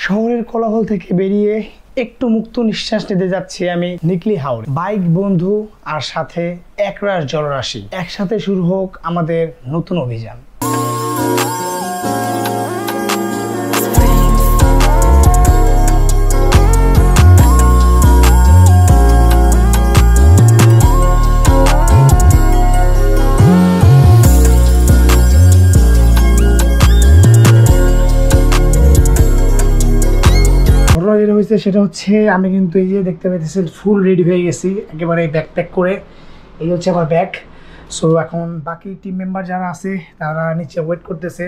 শহরের কোলাহল থেকে বেরিয়ে একটু মুক্ত নিঃশ্বাস নিতে যাচ্ছি আমি নিকলি হাওরে। বাইক, বন্ধু আর সাথে একরাশ জলরাশি, একসাথে শুরু হোক আমাদের নতুন অভিযান। যেটা হয়েছে সেটা হচ্ছে আমি কিন্তু এই যে দেখতে পাইতেছেন ফুল রেডি হয়ে গেছি একেবারে ব্যাকপ্যাক করে। এই হচ্ছে আমার ব্যাগ। সো এখন বাকি টিম মেম্বার যারা আছে তারা নিচে ওয়েট করতেছে।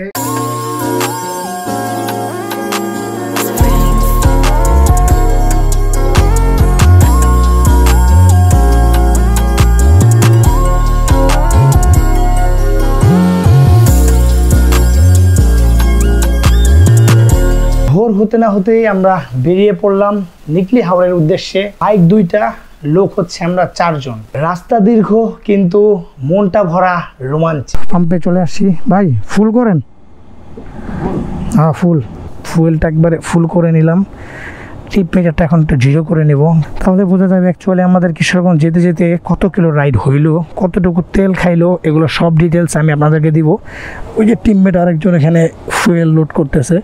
ভোর হতে না হতেই আমরা বেরিয়ে পড়লাম নিকলি হাওরের উদ্দেশ্যে। বাইক দুইটা, লোক হচ্ছে আমরা 4 জন। রাস্তা দীর্ঘ কিন্তু মনটা ভরা রোমাঞ্চ। পাম্পে চলে আসছি। ভাই ফুল করেন? হ্যাঁ ফুয়েলটা একবারে ফুল করে নিলাম। ট্রিপ মেজারটা এখন একটু জিরো করে নেব, তাহলে বোঝা যাবে অ্যাকচুয়ালি আমাদের কিশোরগঞ্জ যেতে যেতে কত কিলো রাইড হইলো, কতটুকু তেল খাইলো, এগুলো সব ডিটেলস আমি আপনাদেরকে দিব। ওই যে টিমমেট আরেকজন এখানে ফুয়েল লোড করতেছে।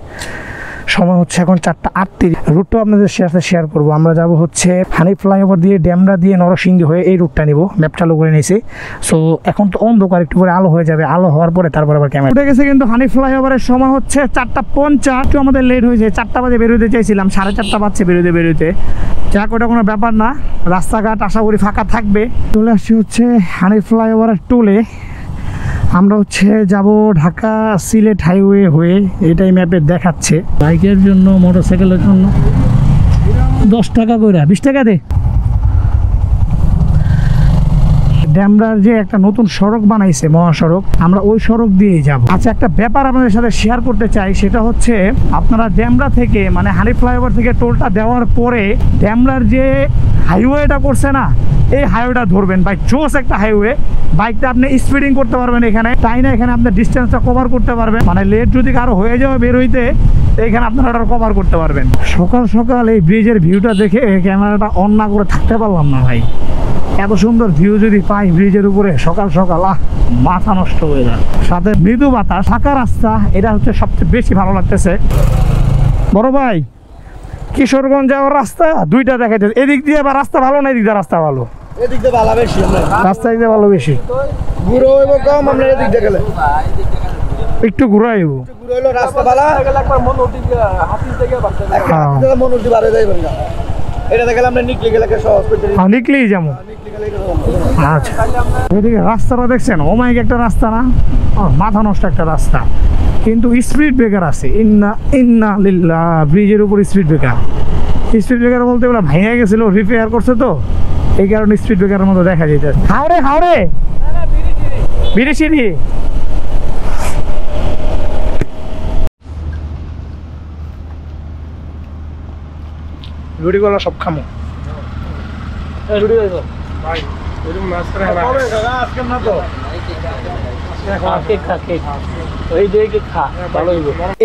সময় হচ্ছে এখন 4:38। রুটটাও আপনাদের সাথে শেয়ার করবো। আমরা যাব হচ্ছে হানি ফ্লাইওভার দিয়ে ড্যামরা দিয়ে নরসিংদী হয়ে এই রুটটা নিব। ম্যাপ চালু করে নিয়েছি। সো এখন তো অন্ধকার, একটু পরে আলো হয়ে যাবে। আলো হওয়ার পরে তারপর আবার ক্যামেরা উঠে গেছে। কিন্তু হানি ফ্লাইওভারের সময় হচ্ছে 4:50। একটু আমাদের লেট হয়েছে। 4টা বাজে বেরোতে চাইছিলাম, 4:30 বাজছে বেরোতে। যাক, ওটা কোনো ব্যাপার না। রাস্তাঘাট আশা করি ফাঁকা থাকবে। চলে আসছি হচ্ছে হানি ফ্লাইওভারের টোলে। আমরা হচ্ছে যাব ঢাকা সিলেট হাইওয়ে হয়ে, এটাই ম্যাপে দেখাচ্ছে। বাইকের জন্য, মোটরসাইকেলের জন্য 10 টাকা করে, 20 টাকা দে। ড্যামরার যে একটা নতুন সড়ক বানাইছে, মহাসড়ক, আমরা ওই সড়ক দিয়েই যাব। আচ্ছা, একটা ব্যাপার আপনাদের সাথে শেয়ার করতে চাই, সেটা হচ্ছে আপনারা ড্যামরা থেকে মানে হানি ফ্লাইওভার থেকে টোলটা দেওয়ার পরে ড্যামরার যে হাইওয়েটা করছে না, এই হাইওয়েটা ধরবেন। বাইক জোস একটা হাইওয়ে। বাইকটা আপনি স্পিডিং করতে পারবেন এখানে, তাই না এখানে আপনি ডিস্টেন্সটা কভার করতে পারবেন। মানে লেট যদি কারো হয়ে যাবে বের হইতে, এখানে আপনারা ওটা কভার করতে পারবেন। সকাল সকাল এই ব্রিজের ভিউটা দেখে ক্যামেরাটা অন না করে থাকতে পারলাম না ভাই। এত সুন্দর ভিউ যদি পাই ব্রিজের উপরে সকাল সকাল, মাথা নষ্ট হয়ে যায়। সাথে মৃদু বাতাস, ফাঁকা রাস্তা, এটা হচ্ছে সবচেয়ে বেশি ভালো লাগতেছে। বড় ভাই, কিশোরগঞ্জ যাওয়ার রাস্তা দুইটা দেখাইতেছে। এদিক দিয়ে বা রাস্তা ভালো না এদিক দিয়ে রাস্তা ভালো? এদিক দিয়ে ভালো বেশি, রাস্তা দিক দিয়ে ভালো বেশি। ঘুরো হইব কম, আমরা এদিক দিয়ে গেলে একটু ঘুরাইব। ঘুরো হইলো রাস্তা ভালো, একবার মন উঠি হাতি থেকে বাড়তে লাগে, মন উঠি বাড়ে যাইবেন না। এটা দেখলে আমরা নিকলি গেলে সহজ করতে, হ্যাঁ নিকলি যাবো। আচ্ছা, এদিকে রাস্তাটা দেখছেন, ওমাইক একটা রাস্তা না, মাথা নষ্ট একটা রাস্তা, কিন্তু স্পিড ব্রেকার আছে। ইন্না লিল্লাহ, ব্রিজের উপর স্পিড ব্রেকার। স্পিড ব্রেকার বলতে ওগুলো ভেঙে গেছিল, রিপেয়ার করছে তো, এই কারণে স্পিড ব্রেকারের মতো দেখা যেতে। হাওড়ে বিরিশিরি। রুটি গলা সব খামো।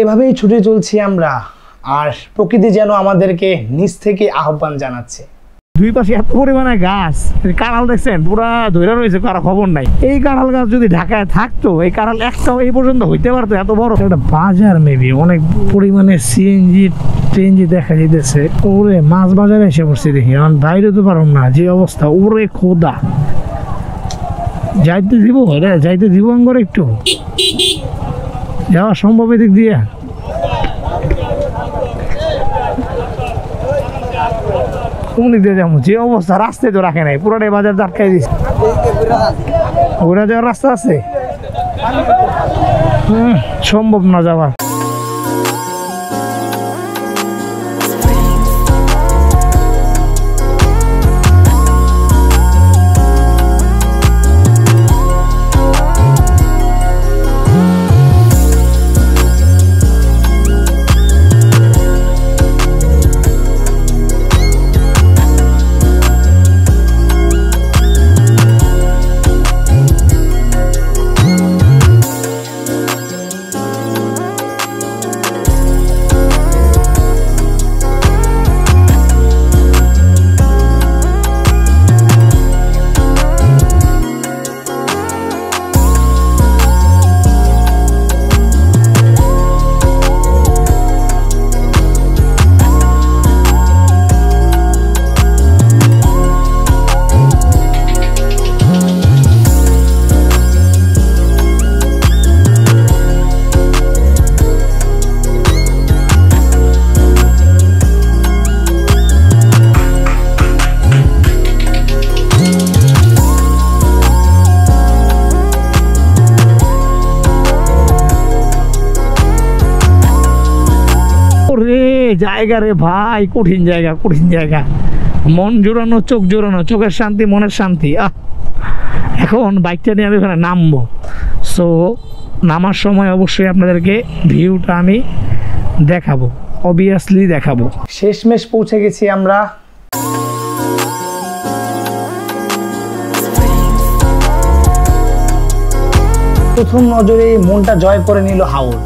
এভাবেই ছুটে চলছি আমরা, আর প্রকৃতি যেন আমাদেরকে নিচ থেকে আহ্বান জানাচ্ছে। দুই পাশে এত পরিমাণে গাছ, কাঁঠাল দেখছেন পুরা ধরে রয়েছে, কারো খবর নাই। এই কাঁঠাল গাছ যদি ঢাকায় থাকতো, এই কাঁঠাল একটাও এই পর্যন্ত হইতে পারতো। এত বড় একটা বাজার, মেবি অনেক পরিমাণে সিএনজি দেখা যেতেছে। ওরে মাছ বাজারে এসে পড়ছি দেখি, এখন বাইরে তো পারলাম না, যে অবস্থা। ওরে খোদা, যাইতে দিব আঙ্গরে, একটু যাওয়া সম্ভব এদিক দিয়ে? কোন দিক দিয়ে যাবো? যে অবস্থা, রাস্তায় তো রাখে নাই, পুরোটাই বাজার আটকাই দিচ্ছে। ঘুরে যাওয়ার রাস্তা আছে? সম্ভব না যাওয়া। জায়গা রে ভাই, কঠিন জায়গা, কঠিন জায়গা। মন জোড়ানো, চোখ জোড়ানো, চোখের শান্তি মনের শান্তি। এখন বাইকটা নিয়ে আমি ওখানে নামবো। সো নামার সময় অবশ্যই আপনাদেরকে ভিউটা আমি দেখাবো, অবভিয়াসলি দেখাবো। শেষমেশ পৌঁছে গেছি আমরা। প্রথম নজরে মনটা জয় করে নিল হাওর।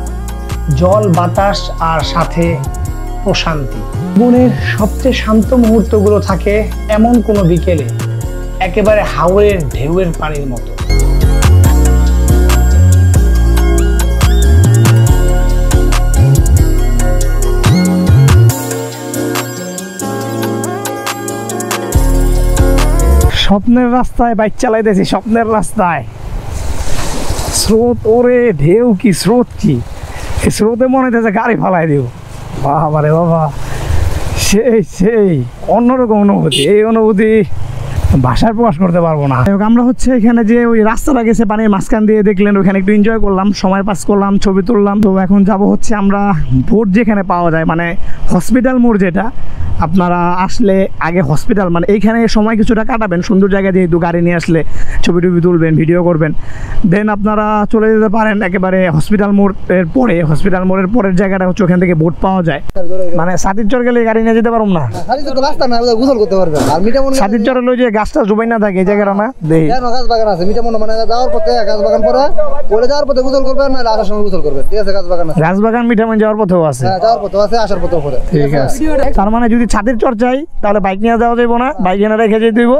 জল, বাতাস আর সাথে প্রশান্তি। জীবনের সবচেয়ে শান্ত মুহূর্তগুলো থাকে এমন কোনো বিকেলে, একেবারে হাওরের ঢেউয়ের পানির মতো। স্বপ্নের রাস্তায় বাইক চালাইতেছি, স্বপ্নের রাস্তায়। স্রোত, ওরে ঢেউ কি, স্রোত কি, এই স্রোতে মনে হইতেছে গাড়ি ফালাই দিব। বাবা রে বাবা, সেই সেই অন্যরকম অনুভূতি। এই অনুভূতি ভাষায় প্রকাশ করতে পারবো না। আমরা হচ্ছে এখানে যে ওই রাস্তাটা গেছে পানির মাঝখান দিয়ে, দেখলেন, ওইখানে একটু এনজয় করলাম, সময় পাস করলাম, ছবি তুললাম। তো এখন যাব হচ্ছে আমরা বোট যেখানে পাওয়া যায়, মানে হসপিটাল মোড়, যেটা আপনারা আসলে আগে হসপিটাল, মানে এইখানে সময় কিছুটা কাটাবেন, সুন্দর জায়গা যেহেতু, গাড়ি নিয়ে আসলে ছবি টবি তুলবেন, ভিডিও করবেন, দেন আপনারা চলে যেতে পারেন একেবারে হসপিটাল মোড়ের পরে। হসপিটাল মোড়ের পরের জায়গাটা হচ্ছে ওখান থেকে বোট পাওয়া যায়। মানে সাতিরচর গেলে গাড়ি নিয়ে যেতে পারবো না, সাতিরচর হলো যে গাছটা জুবাই না থাকে এই জায়গাটা না, গাছ বাগান আছে মিঠা মনে, মানে যাওয়ার পথে গাছ বাগান পরে বলে যাওয়ার পথে গোসল করবেন, না আসার সময় গোসল করবেন, ঠিক আছে? গাছ বাগান আছে, গাছ বাগান মিঠামইন যাওয়ার পথেও আছে, যাওয়ার পথেও আছে, আসার পথেও পরে, ঠিক আছে। তার মানে যদি ছাদের চর চাই তাহলে বাইক নিয়ে যাওয়া যাবো না, বাইক এনে রেখে যেতে দিব,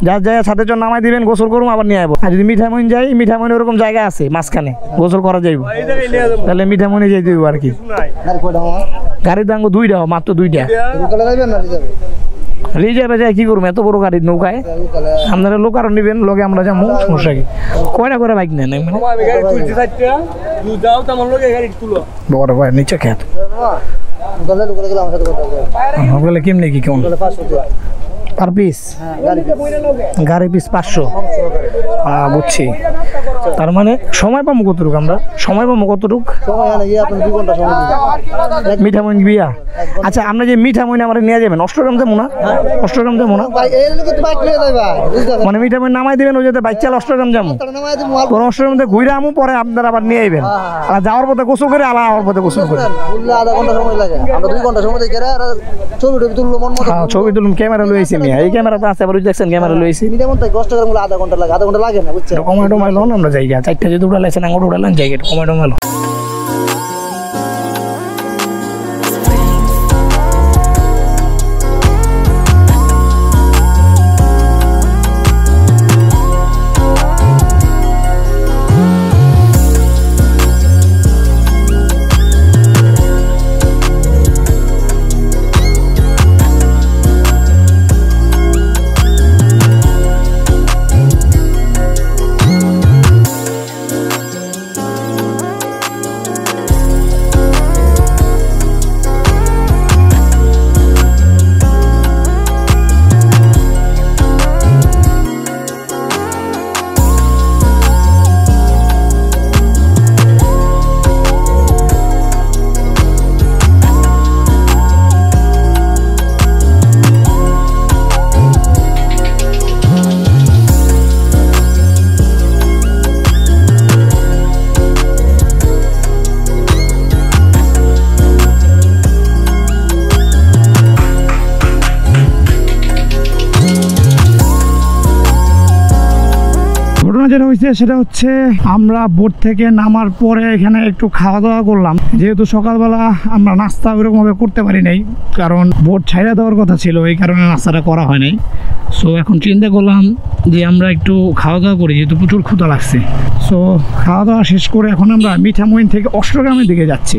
যার জায়গায় ছাদের চর নামাই দিবেন, গোসল করবো, আবার নিয়ে আসবো। আর যদি মিঠামইন যাই, মিঠামইন ওরকম জায়গা আছে মাঝখানে গোসল করা যাইব, তাহলে মিঠামইনে যাই দিব আর কি। গাড়ির দাম 2টা, মাত্র 2টা। রিজার্ভে যায় কি করবো, এত বড় গাড়ির নৌকায়? আপনারা লোক আরো নিবেন, লগে আমরা যাবো, সমস্যা কি? কয়টা করে বাইক নেন? বড় ভাই নিচে খেত গেলে কেমনি কি কেমন পার পিস? গাড়ি পিস 500। বুঝছি। তার মানে সময় পাবো কতটুকু? আমরা সময় পাবো কতটুক? মিঠামইন বিয়া। আচ্ছা, আমরা যে মিঠামইন আমরা নিয়ে যাবেন, অষ্টগ্রাম যাবো না? অষ্টগ্রাম যাবো না, মানে মিঠামইন নামাই দেবেন, ওই যাতে বাইক চালা অষ্টগ্রাম যাবো, অষ্টগ্রাম ঘুরে আমু, পরে আপনারা আবার নিয়ে আইবেন। আর যাওয়ার পথে গোসল করে, আলা হওয়ার পথে গোসল করে, আধা ঘন্টা সময় লাগে, আমরা 2 ঘন্টা সময় দেখে ছবি টবি তুললো, মন মতো ছবি তুলুন। ক্যামেরা লইছি মিয়া, এই ক্যামেরা তো আছে, আবার দেখছেন ক্যামেরা লইছি। আধা ঘন্টা লাগে, আধা ঘন্টা লাগে না, বুঝছেন? কমাটো মাইলো না, আমরা জায়গা 4টা যদি উড়ালাইছেন, আঙুর উড়ালেন জায়গা, কমাটো মাইলো। যেটা হয়েছে সেটা হচ্ছে আমরা বোট থেকে নামার পরে এখানে একটু খাওয়া দাওয়া করলাম। যেহেতু সকালবেলা আমরা নাস্তা ওইরকম ভাবে করতে পারি নাই, কারণ বোট ছাইড়া দেওয়ার কথা ছিল, এই কারণে নাস্তাটা করা হয় নাই। সো এখন চিন্তা করলাম যে আমরা একটু খাওয়া দাওয়া করি, যেহেতু প্রচুর ক্ষুধা লাগছে। সো খাওয়া দাওয়া শেষ করে এখন আমরা মিঠামইন থেকে অষ্টগ্রামের দিকে যাচ্ছি।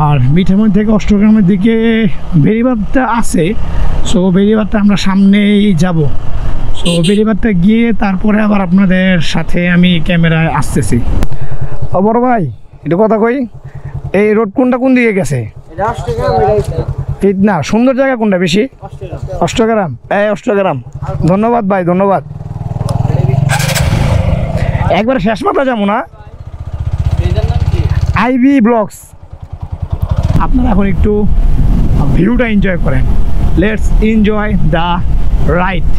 আর মিঠামইন থেকে অষ্টগ্রামের দিকে বেড়িবাঁধটা আছে, সো বেড়িবাঁধটা আমরা সামনেই যাব। সো বেড়িবাঁধটা গিয়ে তারপরে আবার আপনাদের সাথে আমি ক্যামেরায় আসতেছি। ও বড় ভাই, এটা কথা কই, এই রোড কোনটা কোন দিকে গেছে? না, সুন্দর জায়গা কোনটা বেশি? অষ্টগ্রাম। এই অষ্টগ্রাম, ধন্যবাদ ভাই, ধন্যবাদ। একবার শেষ মাথা যাবো না, আইভি ব্লগস। আপনারা এখন একটু ভিউটা এনজয় করেন। Let's enjoy the ride.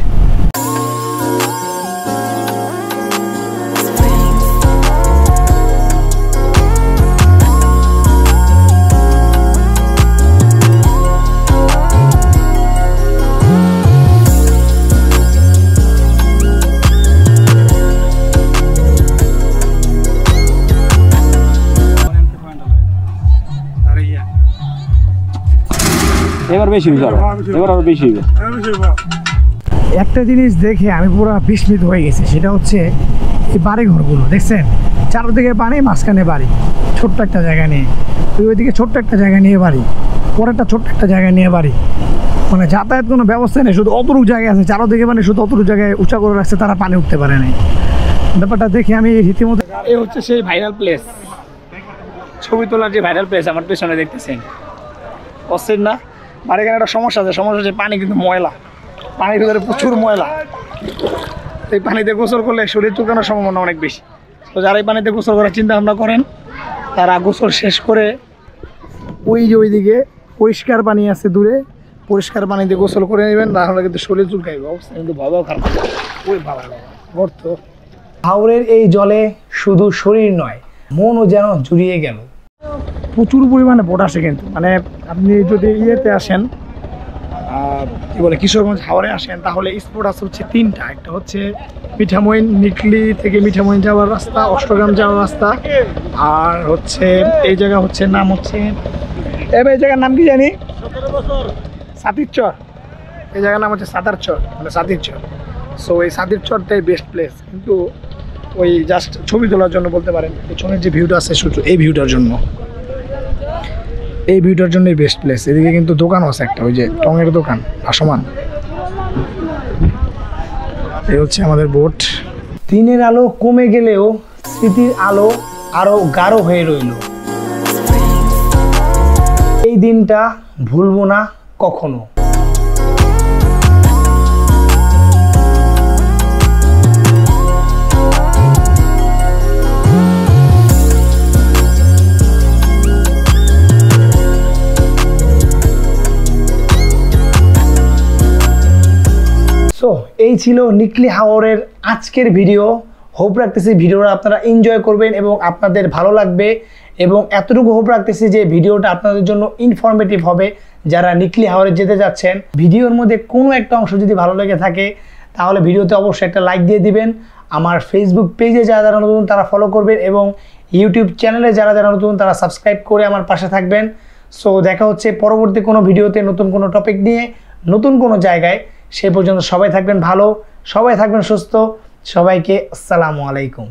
এবার বেশি হয়ে যাবে, এবার আরো বেশি হবে। একটা জিনিস দেখে আমি পুরো বিস্মিত হয়ে গেছি, সেটা হচ্ছে এই বাড়ি ঘরগুলো দেখছেন, চারদিকে পানি, মাঝখানে বাড়ি, ছোট্ট একটা জায়গা নিয়ে, ওইদিকে ছোট্ট একটা জায়গা নিয়ে বাড়ি, পরেরটা ছোট্ট একটা জায়গা নিয়ে বাড়ি, মানে যাতায়াত কোনো ব্যবস্থা নেই, শুধু অতটুকু জায়গায় আছে, চারদিকে মানে শুধু অতটুকু জায়গায় উঁচা করে রাখছে, তারা পানি উঠতে পারে নাই। ব্যাপারটা দেখে আমি রীতিমতো, এই হচ্ছে সেই ভাইরাল প্লেস, ছবি তোলার যে ভাইরাল প্লেস আমার পেছনে দেখতেছেন, অস্থির না? আর এখানে একটা সমস্যা আছে, সমস্যা হচ্ছে পানি কিন্তু ময়লা, পানির ভিতরে প্রচুর ময়লা, এই পানিতে গোসল করলে শরীর চুলকানোর সম্ভাবনা অনেক বেশি। তো যারা এই পানিতে গোসল করার চিন্তা ভাবনা করেন, তারা গোসল শেষ করে ওই যে ওইদিকে পরিষ্কার পানি আছে দূরে, পরিষ্কার পানিতে গোসল করে নেবেন, তাহলে কিন্তু শরীর চুলকাইবে, অবস্থা কিন্তু ভালো খারাপ। ওই ভালো গর্ত। হাওরের এই জলে শুধু শরীর নয়, মনও যেন জুড়িয়ে গেল। প্রচুর পরিমাণে বোট আসে কিন্তু, মানে আপনি যদি ইয়েতে আসেন, কি বলে কিশোরগঞ্জ হাওরে আসেন, তাহলে স্পট আছে হচ্ছে তিনটা। একটা হচ্ছে মিঠামইন, নিকলি থেকে মিঠামইন যাওয়ার রাস্তা, অষ্টগ্রাম যাওয়ার রাস্তা, আর হচ্ছে এই জায়গা হচ্ছে নাম হচ্ছে, এবার এই জায়গার নাম কি জানি, সাতির চর। এই জায়গার নাম হচ্ছে সাতার চর, মানে সাতির চর। সো এই সাতির চরটাই বেস্ট প্লেস, কিন্তু ওই জাস্ট ছবি তোলার জন্য বলতে পারেন। পেছনের যে ভিউটা আছে শুধু এই ভিউটার জন্য, এই ভিউটার জন্যই বেস্ট প্লেস। এদিকে কিন্তু দোকানও আছে একটা, ওই যে টঙের দোকান ভাসমান। এই হচ্ছে আমাদের বোট। দিনের আলো কমে গেলেও স্মৃতির আলো আরো গাঢ় হয়ে রইল। এই দিনটা ভুলবো না কখনো। সো এই ছিল নিকলি হাওরের আজকের ভিডিও। হোপ রাখতেছি ভিডিওটা আপনারা এনজয় করবেন এবং আপনাদের ভালো লাগবে, এবং এতটুকু হোপ রাখতেছি যে ভিডিওটা আপনাদের জন্য ইনফরমেটিভ হবে যারা নিকলি হাওরে যেতে যাচ্ছেন। ভিডিওর মধ্যে কোনো একটা অংশ যদি ভালো লেগে থাকে তাহলে ভিডিওতে অবশ্যই একটা লাইক দিয়ে দিবেন। আমার ফেসবুক পেজে যারা যারা নতুন তারা ফলো করবেন, এবং ইউটিউব চ্যানেলে যারা যারা নতুন তারা সাবস্ক্রাইব করে আমার পাশে থাকবেন। সো দেখা হচ্ছে পরবর্তী কোনো ভিডিওতে নতুন কোনো টপিক নিয়ে, নতুন কোনো জায়গায়। সে পর্যন্ত সবাই থাকবেন ভালো, সবাই থাকবেন সুস্থ। সবাইকে আসসালামু আলাইকুম।